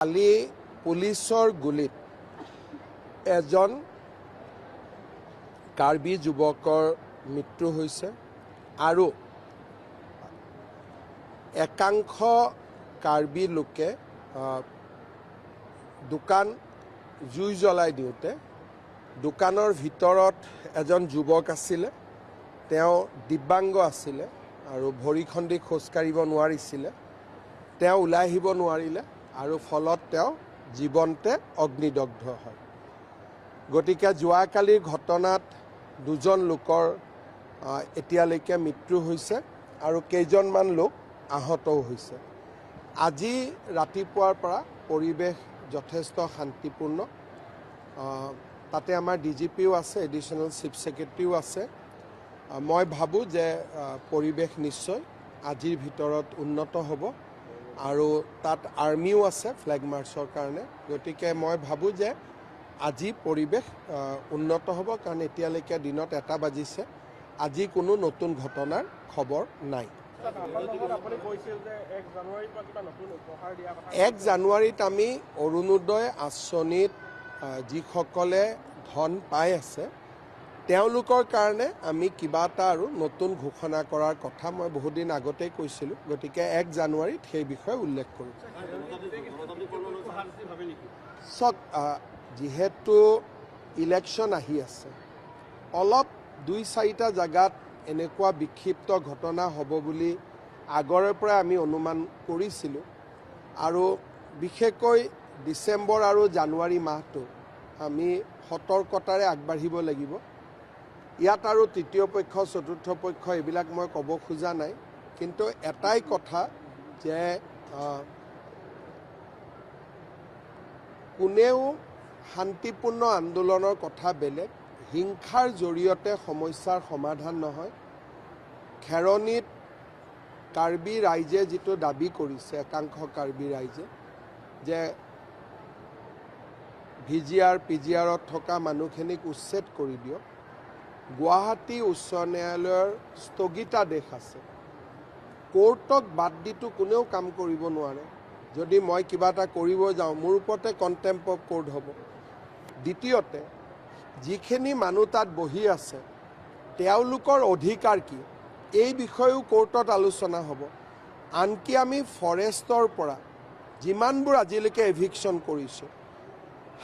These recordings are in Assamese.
কালি পুলিচৰ গুলিত এজন কাৰ্বি যুৱকৰ মৃত্যু হৈছে আৰু একাংশ কাৰ্বি লোকে দোকান জুই জ্বলাই দিওঁতে দোকানৰ ভিতৰত এজন যুৱক আছিলে। তেওঁ দিব্যাংগ আছিলে আৰু ভৰিখন্দি খোজ কাঢ়িব নোৱাৰিছিলে। তেওঁ ওলাই আহিব নোৱাৰিলে আৰু ফলত তেওঁ জীৱনতে অগ্নিদগ্ধ হয়। গতিকে যোৱাকালিৰ ঘটনাত দুজন লোকৰ এতিয়ালৈকে মৃত্যু হৈছে আৰু কেইজনমান লোক আহতও হৈছে। আজি ৰাতিপুৱাৰ পৰা পৰিৱেশ যথেষ্ট শান্তিপূৰ্ণ। তাতে আমাৰ ডিজিপিও আছে, এডিশ্যনেল চিফ ছেক্ৰেটাৰীও আছে। মই ভাবোঁ যে পৰিৱেশ নিশ্চয় আজিৰ ভিতৰত উন্নত হ'ব আৰু তাত আৰ্মিও আছে ফ্লেগ মাৰ্চৰ কাৰণে। গতিকে মই ভাবোঁ যে আজি পৰিৱেশ উন্নত হ'ব, কাৰণ এতিয়ালৈকে দিনত 1টা বাজিছে। আজি কোনো নতুন ঘটনাৰ খবৰ নাই। 1 জানুৱাৰীত আমি অৰুণোদয় আঁচনিত যিসকলে ধন পাই আছে তেওঁলোকৰ কাৰণে আমি কিবা এটা আৰু নতুন ঘোষণা কৰাৰ কথা মই বহুদিন আগতেই কৈছিলোঁ। গতিকে 1 জানুৱাৰীত সেই বিষয়ে উল্লেখ কৰোঁ। চাওক, যিহেতু ইলেকশ্যন আহি আছে, অলপ 2-4টা জেগাত এনেকুৱা বিক্ষিপ্ত ঘটনা হ'ব বুলি আগৰে পৰা আমি অনুমান কৰিছিলোঁ আৰু বিশেষকৈ ডিচেম্বৰ আৰু জানুৱাৰী মাহটো আমি সতৰ্কতাৰে আগবাঢ়িব লাগিব। ইয়াত আৰু তৃতীয় পক্ষ, চতুৰ্থ পক্ষ এইবিলাক মই ক'ব খোজা নাই, কিন্তু এটাই কথা যে কোনেও শান্তিপূৰ্ণ আন্দোলনৰ কথা বেলেগ, হিংসাৰ জৰিয়তে সমস্যাৰ সমাধান নহয়। খেৰণিত কাৰ্বি ৰাইজে যিটো দাবী কৰিছে, একাংশ কাৰ্বি ৰাইজে, যে VGR PGRত থকা মানুহখিনিক উচ্ছেদ কৰি দিয়ক। গুৱাহাটী উচ্চ ন্যায়ালয়ৰ স্থগিতাদেশ আছে। কোৰ্টক বাদ দিটো কোনেও কাম কৰিব নোৱাৰে। যদি মই কিবা এটা কৰিব যাওঁ, মোৰ ওপৰতে কণ্টেম্প অফ কোৰ্ট হ'ব। দ্বিতীয়তে, যিখিনি মানুহ তাত বহি আছে তেওঁলোকৰ অধিকাৰ কি, এই বিষয়েও কোৰ্টত আলোচনা হ'ব। আনকি আমি ফৰেষ্টৰ পৰা যিমানবোৰ আজিলৈকে এভিকশ্যন কৰিছোঁ,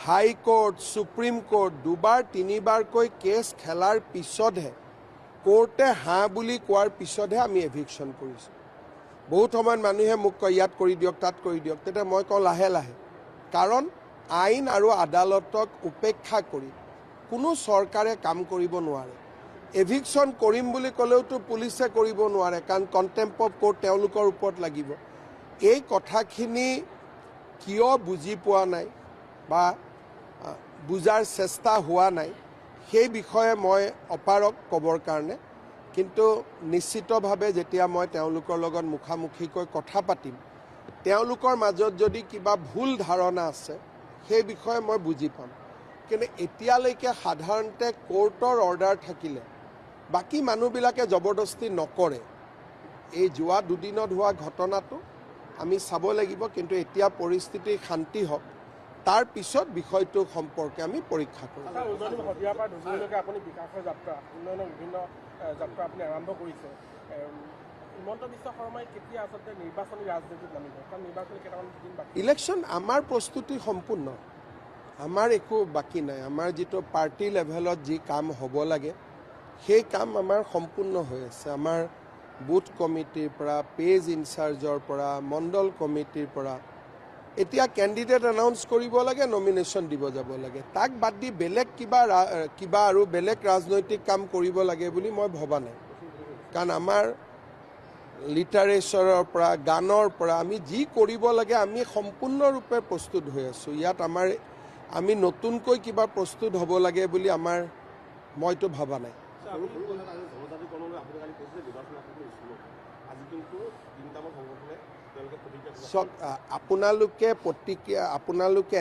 হাইকোৰ্ট, সুপ্ৰিম কোৰ্ট 2-3বাৰকৈ কেছ খেলাৰ পিছতহে, কোৰ্টে হাঁ বুলি কোৱাৰ পিছতহে আমি এভিকশ্যন কৰিছোঁ। বহুত সময়ত মানুহে মোক কয় ইয়াত কৰি দিয়ক, তাত কৰি দিয়ক। তেতিয়া মই কওঁ লাহে লাহে, কাৰণ আইন আৰু আদালতক উপেক্ষা কৰি কোনো চৰকাৰে কাম কৰিব নোৱাৰে। এভিকশ্যন কৰিম বুলি ক'লেওতো পুলিচে কৰিব নোৱাৰে, কাৰণ কণ্টেম্প অফ কোৰ্ট তেওঁলোকৰ ওপৰত লাগিব। এই কথাখিনি কিয় বুজি পোৱা নাই বা বুজাৰ চেষ্টা হোৱা নাই, সেই বিষয়ে মই অপাৰক ক'বৰ কাৰণে। কিন্তু নিশ্চিতভাৱে যেতিয়া মই তেওঁলোকৰ লগত মুখামুখিকৈ কথা পাতিম, তেওঁলোকৰ মাজত যদি কিবা ভুল ধাৰণা আছে সেই বিষয়ে মই বুজি পাম। কিন্তু এতিয়ালৈকে সাধাৰণতে কোৰ্টৰ অৰ্ডাৰ থাকিলে বাকী মানুহবিলাকে জবৰদস্তি নকৰে। এই যোৱা 2 দিনত হোৱা ঘটনাটো আমি চাব লাগিব, কিন্তু এতিয়া পৰিস্থিতি শান্তি হওক, তাৰ পিছত বিষয়টো সম্পৰ্কে আমি পৰীক্ষা কৰিম। আপুনি বিকাশৰ যাত্ৰা, উন্নয়নৰ বিভিন্ন যাত্ৰা আপুনি আৰম্ভ কৰিছে। হিমন্ত বিশ্ব শৰ্মাই কেতিয়া আচলতে নিৰ্বাচনী ৰাজনীতিত নামিব? কাৰণ নিৰ্বাচনী কেইটামান দিন বাকী। ইলেকশ্যন আমাৰ প্ৰস্তুতি সম্পূৰ্ণ, আমাৰ একো বাকী নাই। আমাৰ যিটো পাৰ্টি লেভেলত যি কাম হ'ব লাগে সেই কাম আমাৰ সম্পূৰ্ণ হৈ আছে। আমাৰ বুথ কমিটিৰ পৰা, পেজ ইনচাৰ্জৰ পৰা, মণ্ডল কমিটিৰ পৰা এতিয়া কেণ্ডিডেট এনাউন্স কৰিব লাগে, নমিনেশ্যন দিব যাব লাগে। তাক বাদ দি বেলেগ কিবা আৰু বেলেগ ৰাজনৈতিক কাম কৰিব লাগে বুলি মই ভবা নাই। কাৰণ আমাৰ লিটাৰেচাৰৰ পৰা, গানৰ পৰা আমি যি কৰিব লাগে আমি সম্পূৰ্ণৰূপে প্ৰস্তুত হৈ আছোঁ। ইয়াত আমি নতুনকৈ কিবা প্ৰস্তুত হ'ব লাগে বুলি মইতো ভবা নাই। চাওক, আপোনালোকে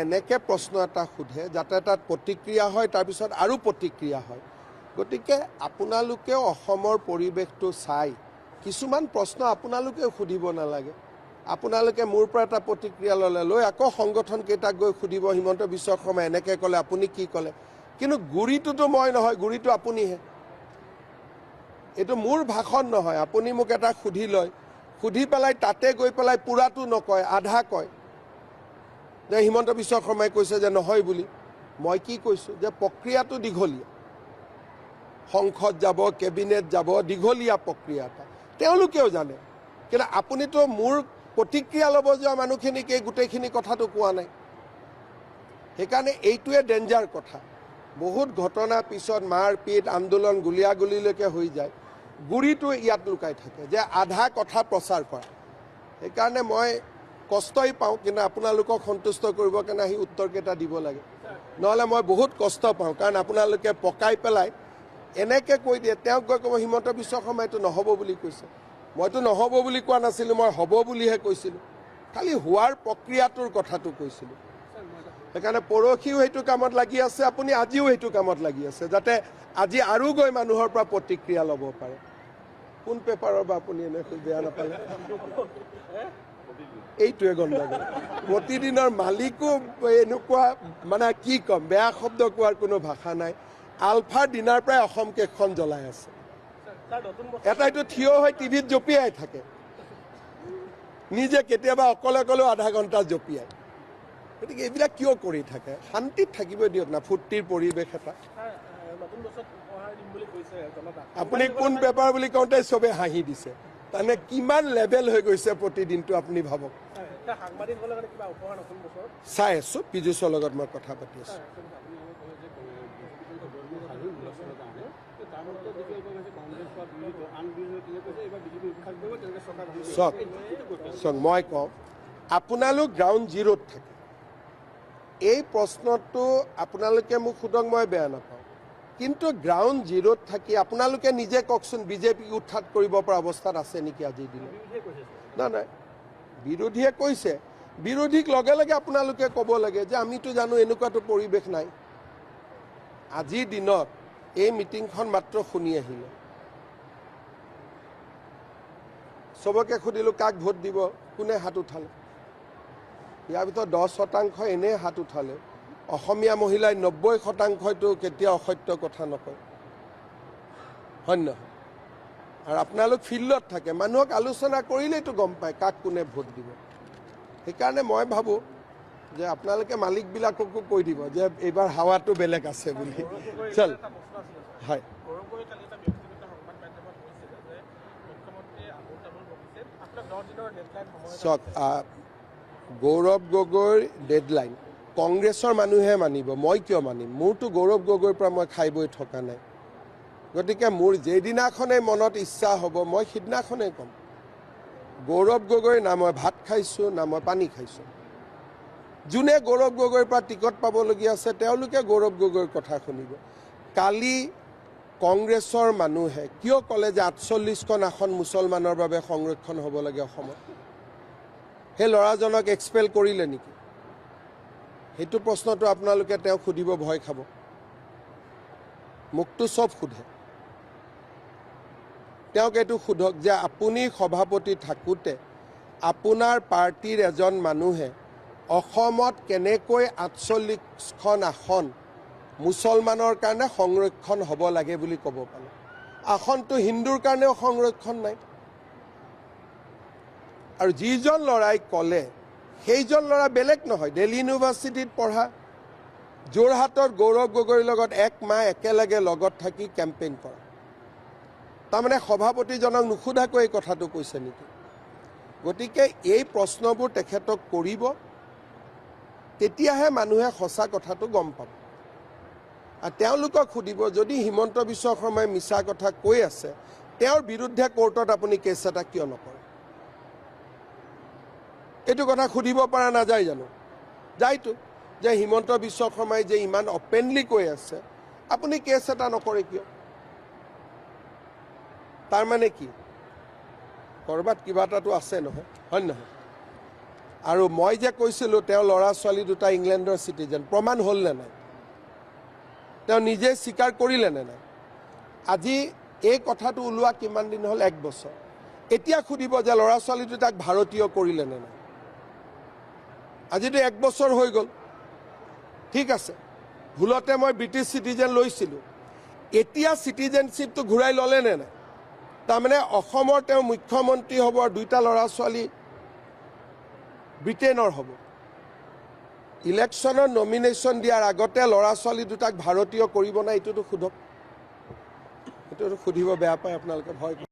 এনেকৈ প্ৰশ্ন এটা সোধে যাতে তাত প্ৰতিক্ৰিয়া হয়, তাৰপিছত আৰু প্ৰতিক্ৰিয়া হয়। গতিকে আপোনালোকেও অসমৰ পৰিৱেশটো চাই কিছুমান প্ৰশ্ন আপোনালোকেও সুধিব নালাগে। আপোনালোকে মোৰ পৰা এটা প্ৰতিক্ৰিয়া ল'লে, লৈ আকৌ সংগঠন কেইটাক গৈ সুধিব হিমন্ত বিশ্ব শৰ্মাই এনেকৈ ক'লে, আপুনি কি ক'লে। কিন্তু গুৰিটোতো মই নহয়, গুৰিটো আপুনিহে। এইটো মোৰ ভাষণ নহয়। আপুনি মোক এটা সুধি লয়, সুধি পেলাই তাতে গৈ পেলাই পূৰাটো নকয়, আধা কয় যে হিমন্ত বিশ্ব শৰ্মাই কৈছে যে নহয় বুলি। মই কি কৈছোঁ যে প্ৰক্ৰিয়াটো দীঘলীয়া, সংসদ যাব, কেবিনেট যাব, দীঘলীয়া প্ৰক্ৰিয়া এটা, তেওঁলোকেও জানে। কিন্তু আপুনিতো মোৰ প্ৰতিক্ৰিয়া ল'ব যোৱা মানুহখিনিক এই গোটেইখিনি কথাটো কোৱা নাই। সেইকাৰণে এইটোৱে ডেঞ্জাৰ কথা। বহুত ঘটনাৰ পিছত মাৰপিট, আন্দোলন, গুলীয়াগুলীলৈকে হৈ যায়, গুৰিটো ইয়াত লুকাই থাকে যে আধা কথা প্ৰচাৰ কৰা। সেইকাৰণে মই কষ্টই পাওঁ, কিন্তু আপোনালোকক সন্তুষ্ট কৰিবৰ কাৰণে আহি উত্তৰকেইটা দিব লাগে, নহ'লে মই বহুত কষ্ট পাওঁ। কাৰণ আপোনালোকে পকাই পেলাই এনেকৈ কৈ দিয়ে, তেওঁক গৈ ক'ব হিমন্ত বিশ্ব শৰ্মাইটো নহ'ব বুলি কৈছে। মইতো নহ'ব বুলি কোৱা নাছিলোঁ, মই হ'ব বুলিহে কৈছিলোঁ, খালি হোৱাৰ প্ৰক্ৰিয়াটোৰ কথাটো কৈছিলোঁ। সেইকাৰণে পৰহিও সেইটো কামত লাগি আছে, আপুনি আজিও সেইটো কামত লাগি আছে, যাতে আজি আৰু গৈ মানুহৰ পৰা প্ৰতিক্ৰিয়া ল'ব পাৰে। কোন পেপাৰৰ বা আপুনি এনেকৈ বেয়া নাপালে? এইটোৱে গণ্ডগোল। প্ৰতিদিনৰ মালিকো এনেকুৱা, মানে কি ক'ম, বেয়া শব্দ কোৱাৰ কোনো ভাষা নাই। আলফাৰ দিনাৰ পৰাই অসম কেইখন জ্বলাই আছে। এটাইতো থিয় হৈ টিভিত জঁপিয়াই থাকে, নিজে কেতিয়াবা অকলে অকলেও আধা ঘণ্টা জঁপিয়ায়। গতিকে এইবিলাক কিয় কৰি থাকে? শান্তিত থাকিব দিয়ক না, ফূৰ্তিৰ পৰিৱেশ এটা। আপুনি কোন পেপাৰ বুলি কওঁতে চবে হাঁহি দিছে। তাৰমানে কিমান লেভেল হৈ গৈছে প্ৰতিদিনটো আপুনি ভাবক। চাই আছোঁ, পীযুষৰ লগত মই কথা পাতি আছোঁ। চাওক, মই কওঁ আপোনালোক গ্ৰাউণ্ড জিৰ'ত থাকে। এই প্ৰশ্নটো আপোনালোকে মোক সোধক, মই বেয়া নাপাওঁ। কিন্তু গ্ৰাউণ্ড জিৰ'ত থাকি আপোনালোকে নিজে কওকচোন, বিজেপিক উৎখাত কৰিব পৰা অৱস্থাত আছে নেকি আজিৰ দিনত? নাই, বিৰোধীয়ে কৈছে। বিৰোধীক লগে লগে আপোনালোকে ক'ব লাগে যে আমিতো জানো এনেকুৱাতো পৰিৱেশ নাই। আজিৰ দিনত এই মিটিংখন মাত্ৰ শুনি আহিলে, চবকে সুধিলোঁ কাক ভোট দিব, কোনে হাত উঠালে? ইয়াৰ ভিতৰত 10% এনেই হাত উঠালে। অসমীয়া মহিলাই 90%টো কেতিয়াও অসত্য কথা নকয়, হয় নহয়? আৰু আপোনালোক ফিল্ডত থাকে, মানুহক আলোচনা কৰিলেইতো গম পায় কাক কোনে ভোট দিব। সেইকাৰণে মই ভাবোঁ যে আপোনালোকে মালিকবিলাককো কৈ দিব যে এইবাৰ হাৱাটো বেলেগ আছে বুলি। চল, হয়। চাওক, গৌৰৱ গগৈৰ ডেডলাইন কংগ্ৰেছৰ মানুহে মানিব, মই কিয় মানিম? মোৰতো গৌৰৱ গগৈৰ পৰা মই খাই বৈ থকা নাই। গতিকে মোৰ যেইদিনাখনেই মনত ইচ্ছা হ'ব মই সিদিনাখনেই ক'ম। গৌৰৱ গগৈৰ না মই ভাত খাইছোঁ, না মই পানী খাইছোঁ। যোনে গৌৰৱ গগৈৰ পৰা টিকট পাবলগীয়া আছে তেওঁলোকে গৌৰৱ গগৈৰ কথা শুনিব। কালি কংগ্ৰেছৰ মানুহে কিয় ক'লে যে 48খন আসন মুছলমানৰ বাবে সংৰক্ষণ হ'ব লাগে অসমত? সেই ল'ৰাজনক এক্সপেল কৰিলে নেকি? সেইটো প্ৰশ্নটো আপোনালোকে তেওঁক সুধিব, ভয় খাব। মোকতো চব সোধে। তেওঁক এইটো সোধক যে আপুনি সভাপতি থাকোঁতে আপোনাৰ পাৰ্টীৰ এজন মানুহে অসমত কেনেকৈ 48খন আসন মুছলমানৰ কাৰণে সংৰক্ষণ হ'ব লাগে বুলি ক'ব পালে? আসনটো হিন্দুৰ কাৰণেও সংৰক্ষণ নাই। আৰু যিজন ল'ৰাই ক'লে সেইজন ল'ৰা বেলেগ নহয়, দিল্লী ইউনিভাৰ্চিটিত পঢ়া, যোৰহাটত গৌৰৱ গগৈৰ লগত 1 মাহ একেলগে লগত থাকি কেম্পেইন কৰা। তাৰমানে সভাপতিজনক নুসুধাকৈ এই কথাটো কৈছে নেকি? গতিকে এই প্ৰশ্নবোৰ তেখেতক কৰিব, তেতিয়াহে মানুহে সঁচা কথাটো গম পাব। আৰু তেওঁলোকক সুধিব, যদি হিমন্ত বিশ্ব শৰ্মাই মিছা কথা কৈ আছে, তেওঁৰ বিৰুদ্ধে কোৰ্টত আপুনি কেছ এটা কিয় নকৰে? এইটো কথা সুধিব পৰা নাযায় জানো? যায়তো, যে হিমন্ত বিশ্ব শৰ্মাই যে ইমান অপেনলি কৈ আছে, আপুনি কেছ এটা নকৰে কিয়? তাৰমানে কি? ক'ৰবাত কিবা এটাতো আছে নহয়, হয় নহয়? আৰু মই যে কৈছিলোঁ তেওঁ ল'ৰা ছোৱালী দুটা ইংলেণ্ডৰ চিটিজেন, প্ৰমাণ হ'ল নে নাই? তেওঁ নিজে স্বীকাৰ কৰিলে নে নাই? আজি এই কথাটো ওলোৱা কিমান দিন হ'ল? 1 বছৰ। এতিয়া সুধিব যে ল'ৰা ছোৱালীটো তাক ভাৰতীয় কৰিলে নে নাই। আজিতো 1 বছৰ হৈ গ'ল, ঠিক আছে, ভুলতে মই ব্ৰিটিছ চিটিজেন লৈছিলোঁ, এতিয়া চিটিজেনশ্বিপটো ঘূৰাই ল'লে নে নাই। তাৰমানে অসমৰ তেওঁ মুখ্যমন্ত্ৰী হ'ব আৰু 2টা ল'ৰা ছোৱালী ব্ৰিটেইনৰ হ'ব। ইলেকশ্যনৰ নমিনেশ্যন দিয়াৰ আগতে ল'ৰা ছোৱালী দুটাক ভাৰতীয় কৰিব নাই, এইটোতো সোধক। এইটোতো সুধিব বেয়া পায় আপোনালোকে, ভয় কৰে।